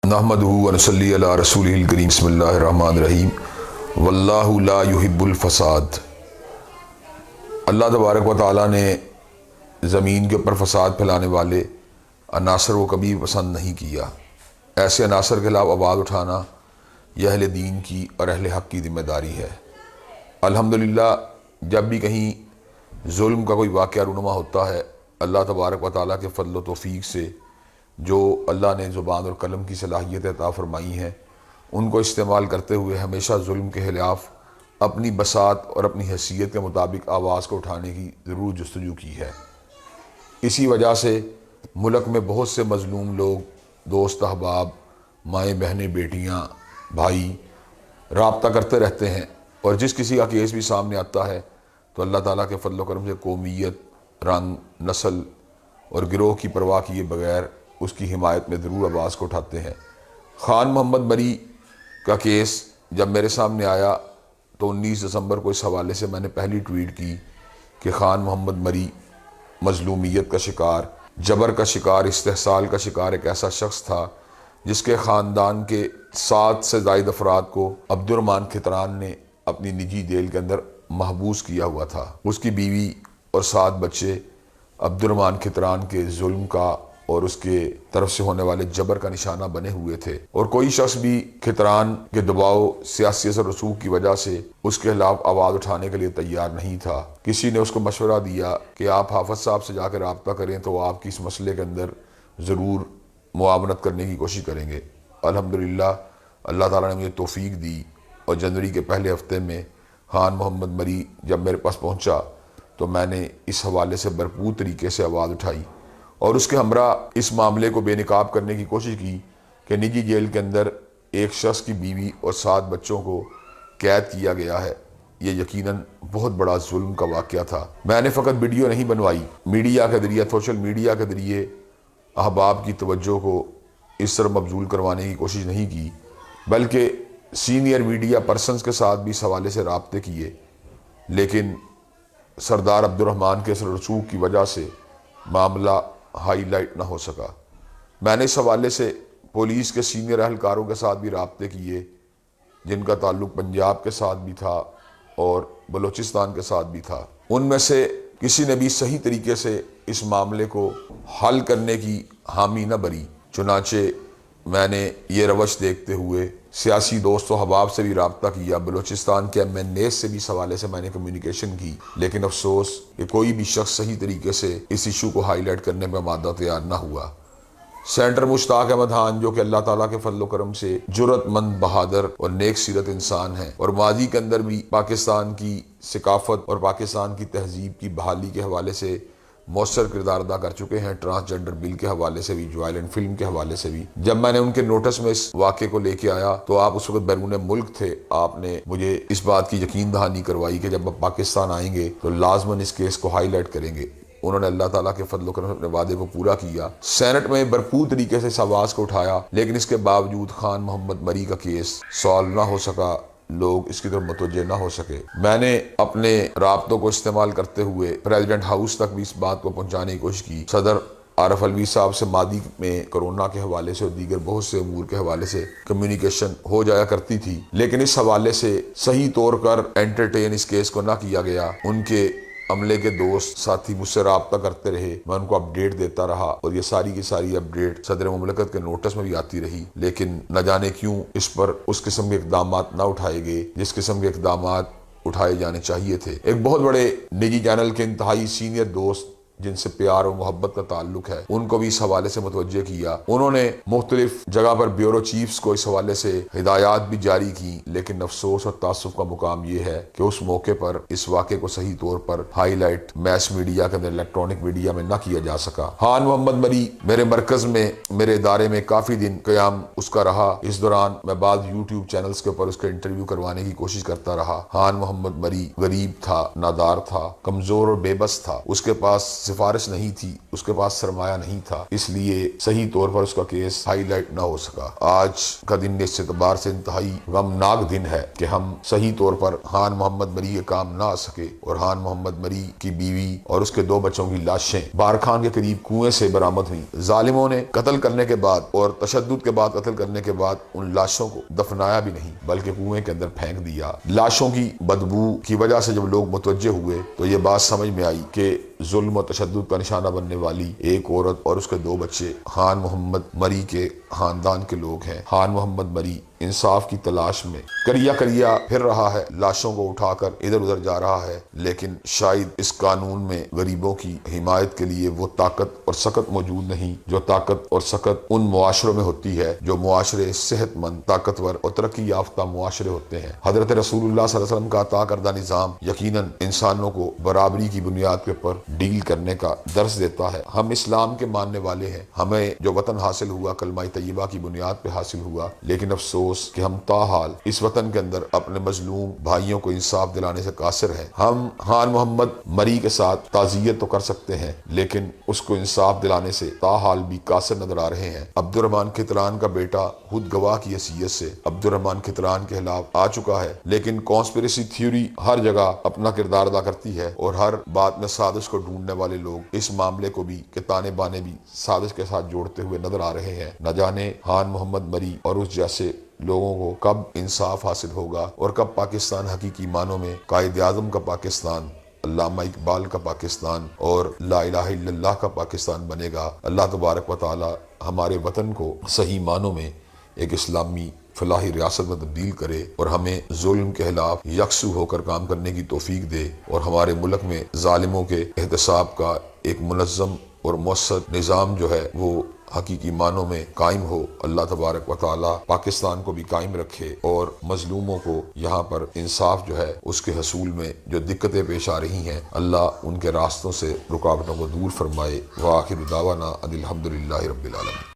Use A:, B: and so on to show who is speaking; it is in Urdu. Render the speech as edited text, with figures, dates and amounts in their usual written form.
A: نحمدہ و نصلی علی رسولہ الکریم بسم اللہ الرحمن الرحیم واللہ لا یحب الفساد۔ اللہ تبارک و تعالیٰ نے زمین کے اوپر فساد پھیلانے والے عناصر کو کبھی پسند نہیں کیا۔ ایسے عناصر کے خلاف آواز اٹھانا یہ اہل دین کی اور اہل حق کی ذمہ داری ہے۔ الحمدللہ جب بھی کہیں ظلم کا کوئی واقعہ رونما ہوتا ہے، اللہ تبارک و تعالیٰ کے فضل و توفیق سے جو اللہ نے زبان اور قلم کی صلاحیت عطا فرمائی ہیں، ان کو استعمال کرتے ہوئے ہمیشہ ظلم کے خلاف اپنی بساط اور اپنی حیثیت کے مطابق آواز کو اٹھانے کی ضرور جستجو کی ہے۔ اسی وجہ سے ملک میں بہت سے مظلوم لوگ، دوست احباب، مائیں بہنیں، بیٹیاں، بھائی رابطہ کرتے رہتے ہیں، اور جس کسی کا کیس بھی سامنے آتا ہے تو اللہ تعالیٰ کے فضل و کرم سے قومیت، رنگ، نسل اور گروہ کی پرواہ کیے بغیر اس کی حمایت میں ضرور آواز کو اٹھاتے ہیں۔ خان محمد مری کا کیس جب میرے سامنے آیا تو 19 دسمبر کو اس حوالے سے میں نے پہلی ٹویٹ کی کہ خان محمد مری مظلومیت کا شکار، جبر کا شکار، استحصال کا شکار ایک ایسا شخص تھا جس کے خاندان کے 7 سے زائد افراد کو عبد الرحمن کھتران نے اپنی نجی جیل کے اندر محبوس کیا ہوا تھا۔ اس کی بیوی اور 7 بچے عبد الرحمن کھتران کے ظلم کا اور اس کے طرف سے ہونے والے جبر کا نشانہ بنے ہوئے تھے، اور کوئی شخص بھی کھتران کے دباؤ، سیاسی اثر رسوخ کی وجہ سے اس کے خلاف آواز اٹھانے کے لیے تیار نہیں تھا۔ کسی نے اس کو مشورہ دیا کہ آپ حافظ صاحب سے جا کے رابطہ کریں تو وہ آپ کی اس مسئلے کے اندر ضرور معاونت کرنے کی کوشش کریں گے۔ الحمدللہ اللہ تعالیٰ نے مجھے توفیق دی، اور جنوری کے پہلے ہفتے میں خان محمد مری جب میرے پاس پہنچا تو میں نے اس حوالے سے بھرپور طریقے سے آواز اٹھائی اور اس کے ہمراہ اس معاملے کو بے نقاب کرنے کی کوشش کی کہ نجی جیل کے اندر ایک شخص کی بیوی اور 7 بچوں کو قید کیا گیا ہے۔ یہ یقیناً بہت بڑا ظلم کا واقعہ تھا۔ میں نے فقط ویڈیو نہیں بنوائی، میڈیا کے ذریعے، سوشل میڈیا کے ذریعے احباب کی توجہ کو اس طرح مبذول کروانے کی کوشش نہیں کی، بلکہ سینئر میڈیا پرسنز کے ساتھ بھی اس حوالے سے رابطے کیے، لیکن سردار عبد الرحمن کے اثر رسوخ کی وجہ سے معاملہ ہائی لائٹ نہ ہو سکا۔ میں نے اس حوالے سے پولیس کے سینئر اہلکاروں کے ساتھ بھی رابطے کیے جن کا تعلق پنجاب کے ساتھ بھی تھا اور بلوچستان کے ساتھ بھی تھا۔ ان میں سے کسی نے بھی صحیح طریقے سے اس معاملے کو حل کرنے کی حامی نہ بھری۔ چنانچہ میں نے یہ روش دیکھتے ہوئے سیاسی دوست و احباب سے بھی رابطہ کیا، بلوچستان کے MNAs سے بھی اس حوالے سے میں نے کمیونیکیشن کی، لیکن افسوس کہ کوئی بھی شخص صحیح طریقے سے اس ایشو کو ہائی لائٹ کرنے میں مادہ تیار نہ ہوا۔ سینیٹر مشتاق احمد خان جو کہ اللہ تعالیٰ کے فضل و کرم سے جرأت مند، بہادر اور نیک سیرت انسان ہیں، اور ماضی کے اندر بھی پاکستان کی ثقافت اور پاکستان کی تہذیب کی بحالی کے حوالے سے مؤثر کردار ادا کر چکے ہیں، ٹرانسجنڈر بل کے حوالے سے بھی، جو آئلینڈ فلم کے حوالے سے بھی۔ جب میں نے ان کے نوٹس میں اس واقعے کو لے کے آیا تو آپ اس وقت بیرون ملک تھے، آپ نے مجھے اس بات کی یقین دہانی کروائی کہ جب آپ پاکستان آئیں گے تو لازماً اس کیس کو ہائی لائٹ کریں گے۔ انہوں نے اللہ تعالیٰ کے فضل و کرم سے اپنے وعدے کو پورا کیا، سینٹ میں بھرپور طریقے سے اس آواز کو اٹھایا، لیکن اس کے باوجود خان محمد مری کا کیس سالو نہ ہو سکا، لوگ اس کی طرف متوجہ نہ ہو سکے۔ میں نے اپنے رابطوں کو استعمال کرتے ہوئے پریزیڈنٹ ہاؤس تک بھی اس بات کو پہنچانے کی کوشش کی۔ صدر عارف الوی صاحب سے ماضی میں کرونا کے حوالے سے اور دیگر بہت سے امور کے حوالے سے کمیونیکیشن ہو جایا کرتی تھی، لیکن اس حوالے سے صحیح طور پر انٹرٹین اس کیس کو نہ کیا گیا۔ ان کے عملے کے دوست ساتھی مجھ سے رابطہ کرتے رہے، میں ان کو اپڈیٹ دیتا رہا، اور یہ ساری کی ساری اپڈیٹ صدر مملکت کے نوٹس میں بھی آتی رہی، لیکن نہ جانے کیوں اس پر اس قسم کے اقدامات نہ اٹھائے گئے جس قسم کے اقدامات اٹھائے جانے چاہیے تھے۔ ایک بہت بڑے نجی چینل کے انتہائی سینئر دوست جن سے پیار اور محبت کا تعلق ہے، ان کو بھی اس حوالے سے متوجہ کیا۔ انہوں نے مختلف جگہ پر بیورو چیفز کو اس حوالے سے ہدایات بھی جاری کی، لیکن افسوس اور تعصب کا مقام یہ ہے کہ اس موقع پر اس واقعے کو صحیح طور پر ہائی لائٹ میس میڈیا کے اندر، الیکٹرانک میڈیا میں نہ کیا جا سکا۔ خان محمد مری میرے مرکز میں، میرے ادارے میں کافی دن قیام اس کا رہا۔ اس دوران میں بعض یوٹیوب چینلز کے اوپر اس کا انٹرویو کروانے کی کوشش کرتا رہا۔ خان محمد مری غریب تھا، نادار تھا، کمزور اور بے بس تھا۔ اس کے پاس سفارش نہیں تھی، اس کے پاس سرمایہ نہیں تھا، اس لیے صحیح طور پر اس کا کیس ہائی لائٹ نہ ہو سکا۔ آج کا دن اس اعتبار سے انتہائی غمناک دن ہے کہ ہم صحیح طور پر خان محمد مری کے کام نہ آ سکے، اور خان محمد مری کی بیوی اور اس کے 2 بچوں کی لاشیں بارکھان کے قریب کنویں سے برآمد ہوئی۔ ظالموں نے قتل کرنے کے بعد اور تشدد کے بعد قتل کرنے کے بعد ان لاشوں کو دفنایا بھی نہیں بلکہ کنویں کے اندر پھینک دیا۔ لاشوں کی بدبو کی وجہ سے جب لوگ متوجہ ہوئے تو یہ بات سمجھ میں آئی کہ ظلم و تشدد کا نشانہ بننے والی ایک عورت اور اس کے 2 بچے خان محمد مری کے خاندان کے لوگ ہیں۔ خان محمد مری انصاف کی تلاش میں کریا پھر رہا ہے، لاشوں کو اٹھا کر ادھر ادھر جا رہا ہے، لیکن شاید اس قانون میں غریبوں کی حمایت کے لیے وہ طاقت اور سخت موجود نہیں جو طاقت اور سخت ان معاشروں میں ہوتی ہے جو معاشرے صحت مند، طاقتور اور ترقی یافتہ معاشرے ہوتے ہیں۔ حضرت رسول اللہ صلی اللہ علیہ وسلم کا عطا کردہ نظام یقیناً انسانوں کو برابری کی بنیاد کے اوپر ڈیل کرنے کا درس دیتا ہے۔ ہم اسلام کے ماننے والے ہیں، ہمیں جو وطن حاصل ہوا کلمہ طیبہ کی بنیاد پہ حاصل ہوا، لیکن افسوس کہ ہم تاحال اس وطن کے اندر اپنے مظلوم بھائیوں کو انصاف دلانے سے قاصر ہیں۔ ہم خان محمد مری کے ساتھ تعزیت تو کر سکتے ہیں لیکن اس کو انصاف دلانے سے تاحال بھی قاصر نظر آ رہے ہیں۔ عبد الرحمن کھتران کا بیٹا خود گواہ کی حیثیت سے عبد الرحمن کھتران کے خلاف آ چکا ہے، لیکن کانسپریسی تھیوری ہر جگہ اپنا کردار ادا کرتی ہے اور ہر بات میں سازش کو ڈھونڈنے والے لوگ اس معاملے کو بھی کہ تانے بانے بھی سازش کے ساتھ جوڑتے ہوئے نظر آ رہے ہیں۔ نہ جانے خان محمد مری اور اس جیسے لوگوں کو کب انصاف حاصل ہوگا اور کب پاکستان حقیقی معنوں میں قائد اعظم کا پاکستان، علامہ اقبال کا پاکستان اور لا الہ الا اللہ کا پاکستان بنے گا۔ اللہ تبارک و تعالی ہمارے وطن کو صحیح معنوں میں ایک اسلامی فلاحی ریاست میں تبدیل کرے اور ہمیں ظلم کے خلاف یکسو ہو کر کام کرنے کی توفیق دے، اور ہمارے ملک میں ظالموں کے احتساب کا ایک منظم اور مؤثر نظام جو ہے وہ حقیقی معنوں میں قائم ہو۔ اللہ تبارک و تعالی پاکستان کو بھی قائم رکھے اور مظلوموں کو یہاں پر انصاف جو ہے اس کے حصول میں جو دقتیں پیش آ رہی ہیں، اللہ ان کے راستوں سے رکاوٹوں کو دور فرمائے۔ وآخر دعوانا ان الحمدللہ رب العالمین۔